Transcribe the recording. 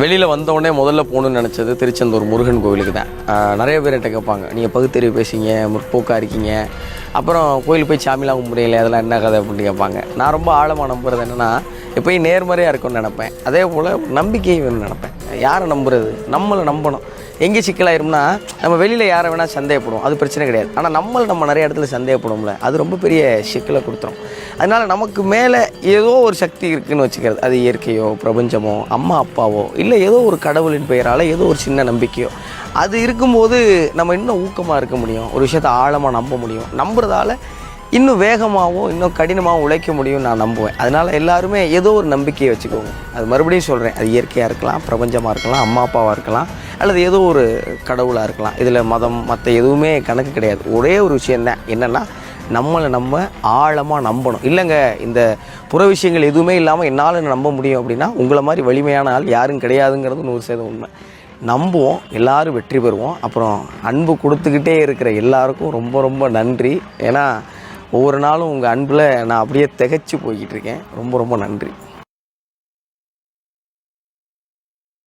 வெளியில் வந்தோடனே முதல்ல போகணுன்னு நினச்சது திருச்செந்தூர் முருகன் கோவிலுக்கு தான். நிறைய பேர் என்கிட்ட கேட்பாங்க, நீங்கள் பகுத்தறிவு பேசிங்க, முற்போக்காக இருக்கீங்க, அப்புறம் கோயில் போய் சாமிலாம் கும்பிடுறீங்களே, அதெல்லாம் என்ன கதை அப்படின்னு கேட்பாங்க. நான் ரொம்ப ஆழமாக நம்புறது என்னென்னா, எப்போயும் நேர்மறையாக இருக்கும்னு நினப்பேன். அதே போல் நம்பிக்கையை வேணும்னு நினப்பேன். யாரை நம்புறது? நம்மளை நம்பணும். எங்கே சிக்கலாயிரும்னா, நம்ம வெளியில் யாரை வேணால் சந்தேகப்படுவோம், அது பிரச்சனை கிடையாது. ஆனால் நம்ம நிறைய இடத்துல சந்தேகப்படுவோம்ல, அது ரொம்ப பெரிய சிக்கலை கொடுத்துரும். அதனால் நமக்கு மேலே ஏதோ ஒரு சக்தி இருக்குதுன்னு வச்சுக்கிறது. அது இயற்கையோ, பிரபஞ்சமோ, அம்மா அப்பாவோ, இல்லை ஏதோ ஒரு கடவுளின் பெயரால் ஏதோ ஒரு சின்ன நம்பிக்கையோ, அது இருக்கும்போது நம்ம இன்னும் ஊக்கமாக இருக்க முடியும், ஒரு விஷயத்தை ஆழமாக நம்ப முடியும். நம்புறதால இன்னும் வேகமாகவும் இன்னும் கடினமாகவும் உழைக்க முடியும் நான் நம்புவேன். அதனால் எல்லாருமே ஏதோ ஒரு நம்பிக்கையை வச்சுக்கோங்க. அது மறுபடியும் சொல்கிறேன், அது இயற்கையாக இருக்கலாம், பிரபஞ்சமாக இருக்கலாம், அம்மா அப்பாவாக இருக்கலாம், அல்லது ஏதோ ஒரு கடவுளாக இருக்கலாம். இதில் மதம் மற்ற எதுவுமே கணக்கு கிடையாது. ஒரே ஒரு விஷயந்தான் என்னென்னா, நம்மளை நம்ம ஆழமாக நம்பணும். இல்லைங்க, இந்த புற விஷயங்கள் எதுவுமே இல்லாமல் என்னால் நம்ப முடியும் அப்படின்னா, உங்களை மாதிரி வலிமையான ஆள் யாரும் கிடையாதுங்கிறது 100% உண்மை. நம்புவோம், எல்லோரும் வெற்றி பெறுவோம். அப்புறம் அன்பு கொடுத்துக்கிட்டே இருக்கிற எல்லாருக்கும் ரொம்ப ரொம்ப நன்றி. ஏன்னா ஒவ்வொரு நாளும் உங்கள் அன்பில் நான் அப்படியே திகைச்சு போய்கிட்டு இருக்கேன். ரொம்ப ரொம்ப நன்றி.